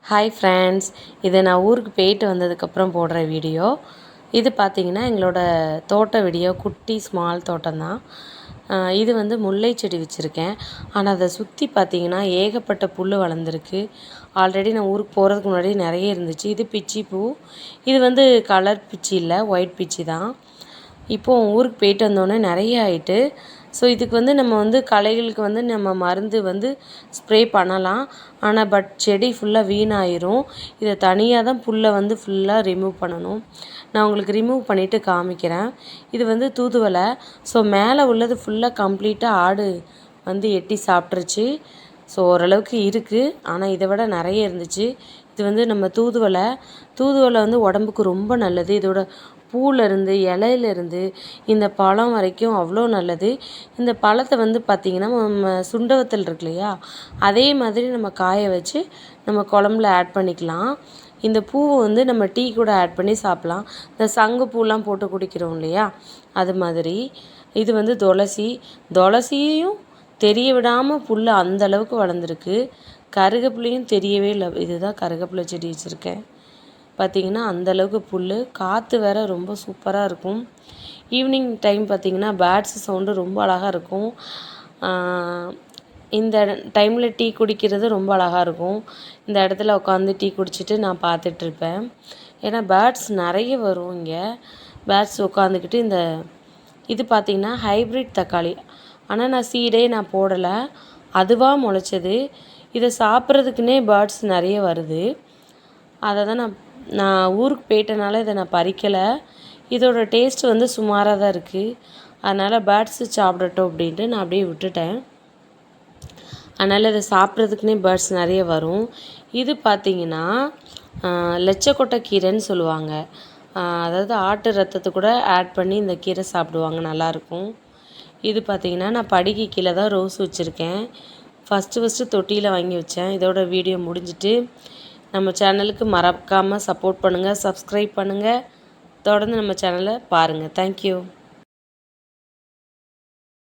Hi friends, இதை நான் ஊருக்கு போயிட்டு வந்ததுக்கப்புறம் போடுற வீடியோ. இது பார்த்திங்கன்னா எங்களோட தோட்ட வீடியோ, குட்டி ஸ்மால் தோட்டம் தான். இது வந்து முல்லை செடி வச்சுருக்கேன். ஆனால் அதை சுற்றி பார்த்திங்கன்னா ஏகப்பட்ட புல் வளர்ந்துருக்கு. ஆல்ரெடி நான் ஊருக்கு போகிறதுக்கு முன்னாடி நிறைய இருந்துச்சு. இது பிச்சி பூ. இது வந்து கலர் பிச்சி இல்லை, ஒயிட் பிச்சி தான். இப்போது ஊருக்கு போயிட்டு வந்தோடனே நிறைய ஆயிட்டு. ஸோ இதுக்கு வந்து நம்ம வந்து களைகளுக்கு வந்து நம்ம மருந்து வந்து ஸ்ப்ரே பண்ணலாம். ஆனால் செடி ஃபுல்லாக வீணாயிரும். இதை தனியாக தான் புல்லை வந்து ஃபுல்லாக ரிமூவ் பண்ணணும். நான் உங்களுக்கு ரிமூவ் பண்ணிவிட்டு காமிக்கிறேன். இது வந்து தூதுவளை. ஸோ மேலே உள்ளது ஃபுல்லாக கம்ப்ளீட்டாக ஆடு வந்து எட்டி சாப்பிட்ருச்சு. ஸோ ஓரளவுக்கு இருக்குது. ஆனால் இதை விட நிறைய இருந்துச்சு. இது வந்து நம்ம தூதுவளை வந்து உடம்புக்கு ரொம்ப நல்லது. இதோட பூவிலேருந்து இலையிலேருந்து இந்த பழம் வரைக்கும் அவ்வளோ நல்லது. இந்த பழத்தை வந்து பார்த்திங்கன்னா நம்ம சுண்டவத்தல் இருக்கு இல்லையா, அதே மாதிரி நம்ம காய வச்சு நம்ம குழம்புல ஆட் பண்ணிக்கலாம். இந்த பூவை வந்து நம்ம டீ கூட ஆட் பண்ணி சாப்பிட்லாம். இந்த சங்கு பூலாம் போட்டு குடிக்கிறோம் இல்லையா, அது மாதிரி. இது வந்து துளசியையும் தெரிய விடாமல் புல் அந்தளவுக்கு வளர்ந்துருக்கு. கருகப்புள்ளையும் தெரியவே இல்லை. இதுதான் கருகப்புள்ளை செடி வச்சுருக்கேன். பார்த்திங்கன்னா அந்தளவுக்கு புல், காற்று வேறு ரொம்ப சூப்பராக இருக்கும். ஈவினிங் டைம் பார்த்திங்கன்னா பேர்ட்ஸ் சவுண்டு ரொம்ப அழகாக இருக்கும். இந்த டைமில் டீ குடிக்கிறது ரொம்ப அழகாக இருக்கும். இந்த இடத்துல உட்காந்து டீ குடிச்சிட்டு நான் பார்த்துட்ருப்பேன். ஏன்னா பேர்ட்ஸ் நிறைய வரும் இங்கே. பேர்ட்ஸ் உட்காந்துக்கிட்டு இது பார்த்திங்கன்னா ஹைப்ரிட் தக்காளி. ஆனால் நான் சீடே நான் போடலை, அதுவாக முளைச்சது. இதை சாப்பிட்றதுக்குன்னே பேர்ட்ஸ் நிறைய வருது. அதை தான் நான் ஊருக்கு போயிட்டனால இதை நான் பறிக்கலை. இதோட டேஸ்ட் வந்து சுமாராக தான் இருக்குது. அதனால் பேர்ட்ஸு சாப்பிடட்டும் அப்படின்ட்டு நான் அப்படியே விட்டுட்டேன். அதனால் இதை சாப்பிட்றதுக்குன்னே பேர்ட்ஸ் நிறைய வரும். இது பார்த்திங்கன்னா லட்சக்கொட்டை கீரைன்னு சொல்லுவாங்க. அதாவது ஆட்டு ரத்தத்தை கூட ஆட் பண்ணி இந்த கீரை சாப்பிடுவாங்க, நல்லாயிருக்கும். இது பார்த்திங்கன்னா நான் படிக்கு கீழே தான் ரோஸ் வச்சுருக்கேன். ஃபஸ்ட்டு தொட்டியில் வாங்கி வச்சேன். இதோட வீடியோ முடிஞ்சிட்டு நம்ம சேனலுக்கு மறக்காமல் சப்போர்ட் பண்ணுங்கள், சப்ஸ்கிரைப் பண்ணுங்கள். தொடர்ந்து நம்ம சேனலை பாருங்கள். தேங்க்யூ.